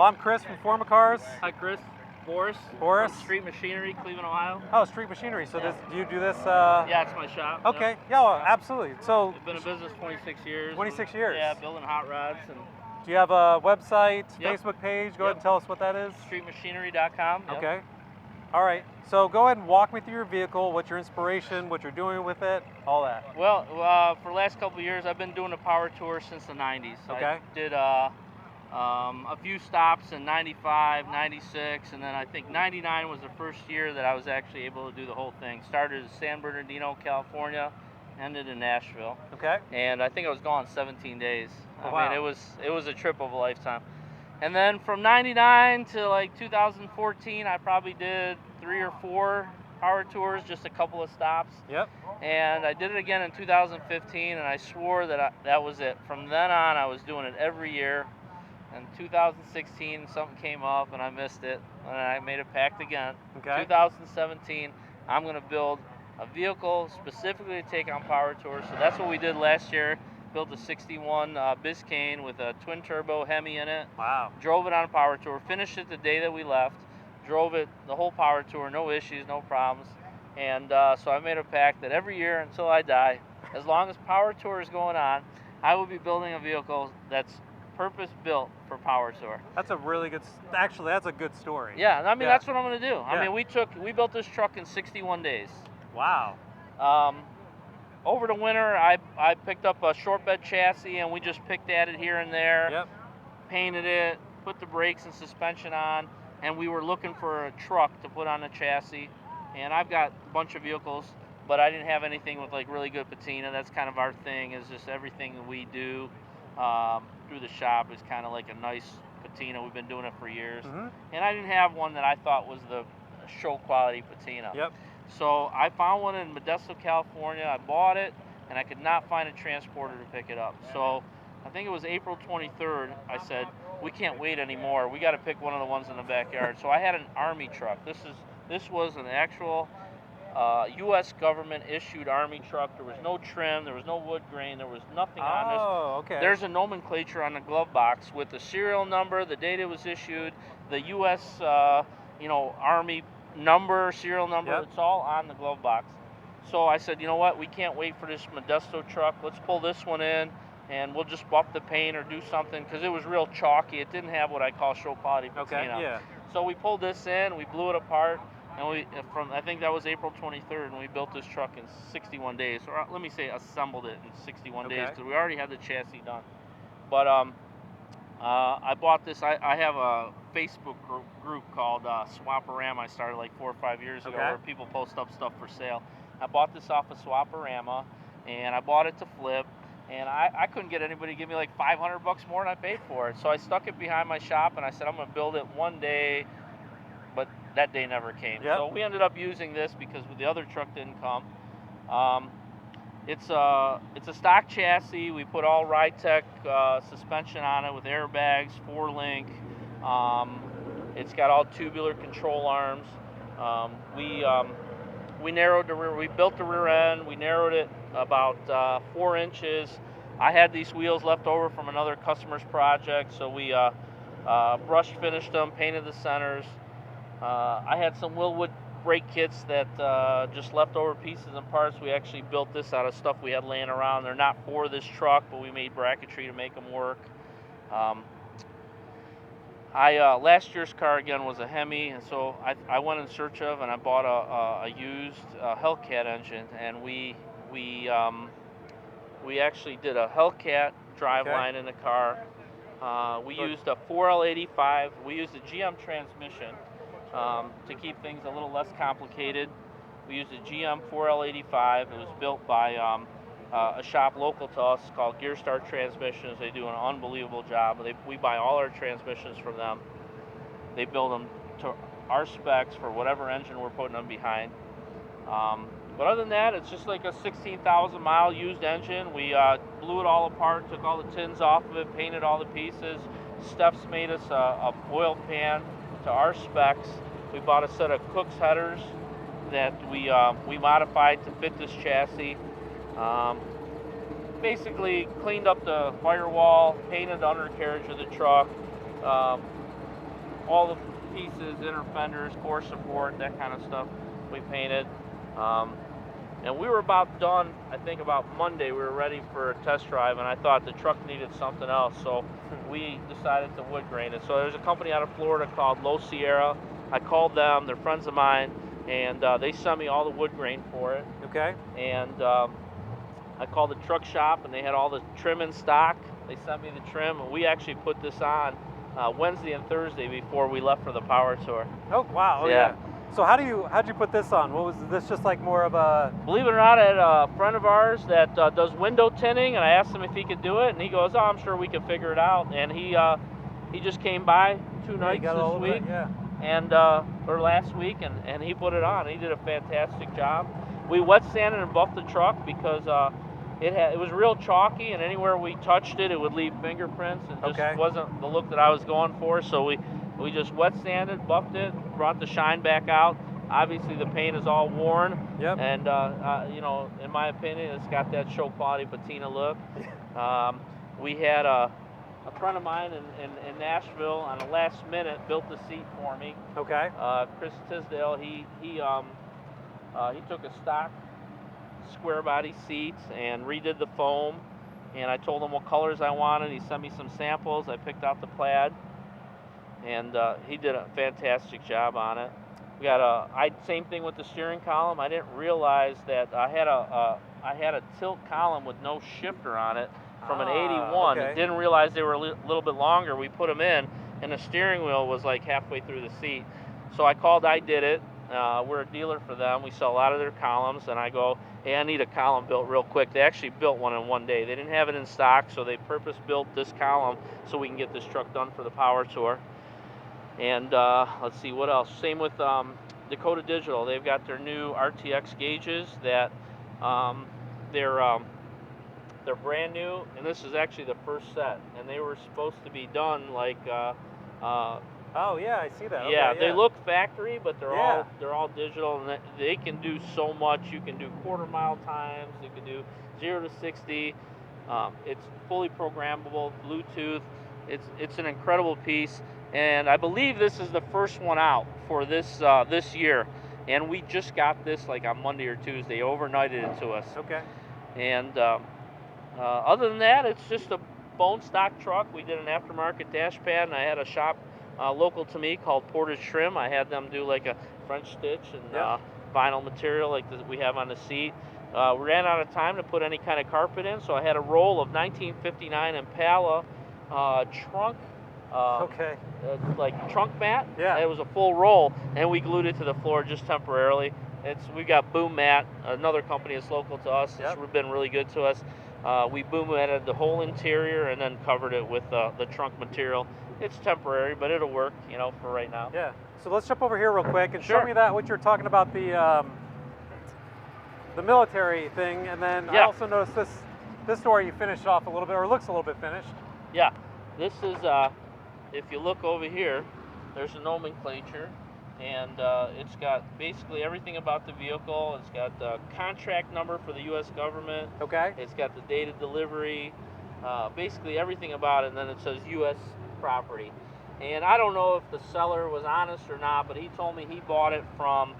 Well, I'm Chris from FormaCars. Hi, Chris. Boris. Boris. From Street Machinery, Cleveland, Ohio. Oh, Street Machinery. So Yeah. do you do this? Yeah, it's my shop. Okay. Yep. Yeah, well, absolutely. So I've been in business 26 years. 26 years. Yeah, building hot rods. And do you have a website, Yep. Facebook page? Go ahead Yep. and tell us what that is. streetmachinery.com. Yep. Okay. All right. So go ahead and walk me through your vehicle, what's your inspiration, what you're doing with it, all that. Well, for the last couple of years, I've been doing a power tour since the 90s. Okay. I did a few stops in 95, 96, and then I think 99 was the first year that I was actually able to do the whole thing. Started in San Bernardino, California, ended in Nashville. Okay. And I think I was gone 17 days. Oh, I mean, it was a trip of a lifetime. And then from 99 to like 2014, I probably did 3 or 4 power tours, just a couple of stops. Yep. And I did it again in 2015, and I swore that that was it. From then on, I was doing it every year. In 2016, something came up, and I missed it, and I made a pact again. Okay. 2017, I'm going to build a vehicle specifically to take on power tours. So that's what we did last year. Built a 61 Biscayne with a twin turbo Hemi in it. Wow. Drove it on a power tour. Finished it the day that we left. Drove it the whole power tour, no issues, no problems. And so I made a pact that every year until I die, as long as power tour is going on, I will be building a vehicle that's purpose built for power tour. That's a really good. Actually, that's a good story. Yeah, I mean that's what I'm going to do. I Yeah. mean we built this truck in 61 days. Wow. Over the winter, I picked up a short bed chassis and we just picked at it here and there. Yep. Painted it, put the brakes and suspension on, and we were looking for a truck to put on the chassis. And I've got a bunch of vehicles, but I didn't have anything with like really good patina. That's kind of our thing. Is just everything that we do through the shop is kind of like a nice patina. We've been doing it for years, and I didn't have one that I thought was the show quality patina. Yep. So I found one in Modesto, California. I bought it, and I could not find a transporter to pick it up. So I think it was April 23rd. I said, we can't wait anymore. We got to pick one of the ones in the backyard. So I had an Army truck. This was an actual U.S. government issued Army truck. There was no trim. There was no wood grain. There was nothing on this. Oh, okay. There's a nomenclature on the glove box with the serial number, the date it was issued, the U.S. Army number, serial number. Yep. It's all on the glove box. So I said, you know what? We can't wait for this Modesto truck. Let's pull this one in, and we'll just buff the paint or do something because it was real chalky. It didn't have what I call show quality patina. Okay. Yeah. So we pulled this in, we blew it apart, and I think that was April 23rd, and we built this truck in 61 days. Or let me say assembled it in 61 days because we already had the chassis done. But I bought this. I have a Facebook group called Swaparama. I started like 4 or 5 years ago where people post up stuff for sale. I bought this off of Swaparama, and I bought it to flip. And I couldn't get anybody to give me like $500 more than I paid for it. So I stuck it behind my shop, and I said I'm going to build it one day, but that day never came. Yep. So we ended up using this because the other truck didn't come. It's a stock chassis. We put all Ride-Tech suspension on it with airbags, 4-link. It's got all tubular control arms. We narrowed the rear. We built the rear end. We narrowed it about 4 inches. I had these wheels left over from another customer's project, so we brush finished them, painted the centers. I had some Willwood brake kits that just leftover pieces and parts. We actually built this out of stuff we had laying around. They're not for this truck, but we made bracketry to make them work. Last year's car again was a Hemi, and so I went in search of and I bought a used Hellcat engine, and we actually did a Hellcat driveline in the car. We used a 4L85. We used a GM transmission to keep things a little less complicated. We used a GM 4L85. It was built by a shop local to us called Gearstar Transmissions. They do an unbelievable job. We buy all our transmissions from them. They build them to our specs for whatever engine we're putting them behind. But other than that, it's just like a 16,000 mile used engine. We blew it all apart, took all the tins off of it, painted all the pieces. Steph's made us a oil pan to our specs. We bought a set of Cook's headers that we modified to fit this chassis. Basically cleaned up the firewall, painted the undercarriage of the truck, all the pieces, inner fenders, core support, that kind of stuff we painted. And we were about done, I think about Monday, we were ready for a test drive, and I thought the truck needed something else, so we decided to wood grain it. So there's a company out of Florida called Low Sierra. I called them, they're friends of mine, and they sent me all the wood grain for it. Okay. And I called the truck shop, and they had all the trim in stock. They sent me the trim, and we actually put this on Wednesday and Thursday before we left for the power tour. Oh wow! Oh, Yeah. So how'd you put this on? What was this? Just like more of a? Believe it or not, I had a friend of ours that does window tinting, and I asked him if he could do it, and he goes, "Oh, I'm sure we can figure it out." And he just came by two nights this week, and or last week, and he put it on. He did a fantastic job. We wet sanded and buffed the truck because it was real chalky, and anywhere we touched it, it would leave fingerprints, and just wasn't the look that I was going for. So we just wet sanded, buffed it, brought the shine back out. Obviously, the paint is all worn, and you know, in my opinion, it's got that show quality patina look. We had a friend of mine in Nashville on the last minute built the seat for me. Okay. Chris Tisdale, he took a stock square body seat and redid the foam, and I told him what colors I wanted. He sent me some samples. I picked out the plaid, and he did a fantastic job on it. We got same thing with the steering column. I didn't realize that I had a tilt column with no shifter on it from an 81. Okay. Didn't realize they were a little bit longer. We put them in, and the steering wheel was like halfway through the seat. So I called I Did It. We're a dealer for them. We sell a lot of their columns, and I go, hey, I need a column built real quick. They actually built one in one day. They didn't have it in stock, so they purpose built this column so we can get this truck done for the power tour. And let's see what else. Same with Dakota Digital. They've got their new RTX gauges that they're brand new, and this is actually the first set. And they were supposed to be done like. Oh yeah, I see that. Yeah, Okay, they look factory, but they're all digital, and they can do so much. You can do quarter-mile times. You can do 0 to 60. It's fully programmable, Bluetooth. It's an incredible piece. And I believe this is the first one out for this year, and we just got this like on Monday or Tuesday. Overnighted it to us. Okay. And other than that, it's just a bone stock truck. We did an aftermarket dash pad, and I had a shop local to me called Portage Trim. I had them do like a French stitch and vinyl material like we have on the seat. We ran out of time to put any kind of carpet in, so I had a roll of 1959 Impala trunk. Like trunk mat. Yeah. It was a full roll, and we glued it to the floor just temporarily. We got Boom Mat, another company that's local to us. It's been really good to us. We boom matted the whole interior and then covered it with the trunk material. It's temporary, but it'll work, you know, for right now. Yeah. So let's jump over here real quick and show me that what you're talking about the military thing, and then I also noticed this door you finished off a little bit, or looks a little bit finished. Yeah. This is if you look over here, there's a nomenclature, and it's got basically everything about the vehicle. It's got the contract number for the U.S. government. Okay. It's got the date of delivery, basically everything about it, and then it says U.S. property. And I don't know if the seller was honest or not, but he told me he bought it from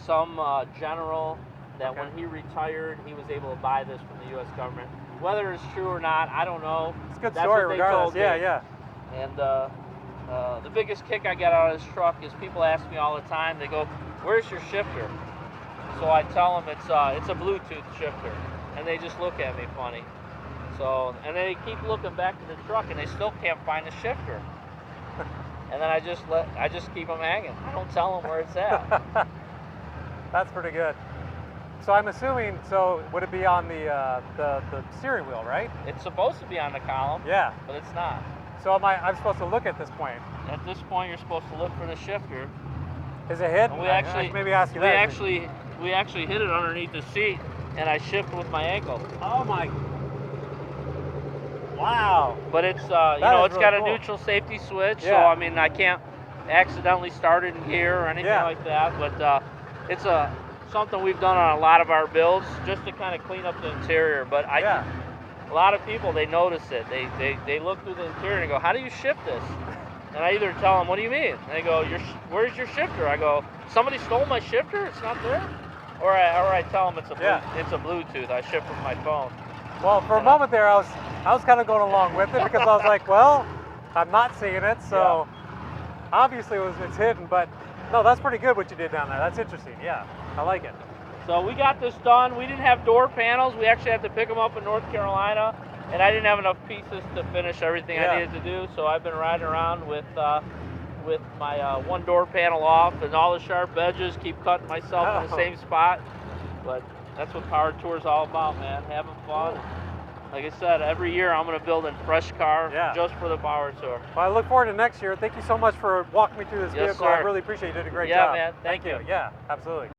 some general that when he retired, he was able to buy this from the U.S. government. Whether it's true or not, I don't know. It's a good story regardless. Yeah. And the biggest kick I get out of this truck is people ask me all the time, they go, where's your shifter? So I tell them it's a Bluetooth shifter, and they just look at me funny. So, and they keep looking back to the truck, and they still can't find the shifter. And then I just keep them hanging. I don't tell them where it's at. That's pretty good. So I'm assuming, would it be on the steering wheel, right? It's supposed to be on the column. Yeah. But it's not. So I'm supposed to look at this point? At this point, you're supposed to look for the shifter. Is it hidden? We actually maybe ask you that. We actually hid it underneath the seat, and I shifted with my ankle. Oh my! Wow. But it's it's really got cool. a neutral safety switch, so I mean I can't accidentally start it in gear or anything like that. But it's something we've done on a lot of our builds just to kind of clean up the interior. But a lot of people, they notice it. They look through the interior and go, how do you shift this? And I either tell them, what do you mean? And they go, where's your shifter? I go, somebody stole my shifter? It's not there? Or I tell them it's a Bluetooth. I ship with my phone. Well, for a moment there, I was kind of going along with it because I was like, well, I'm not seeing it, so obviously it's hidden. But no, that's pretty good what you did down there. That's interesting. Yeah, I like it. So we got this done. We didn't have door panels. We actually had to pick them up in North Carolina, and I didn't have enough pieces to finish everything I needed to do. So I've been riding around with my one door panel off, and all the sharp edges, keep cutting myself in the same spot. But that's what Power Tour is all about, man. Having fun. Like I said, every year I'm going to build a fresh car just for the Power Tour. Well, I look forward to next year. Thank you so much for walking me through this vehicle. Sir. I really appreciate it. You did a great job. Yeah, man. Thank you. Yeah, absolutely.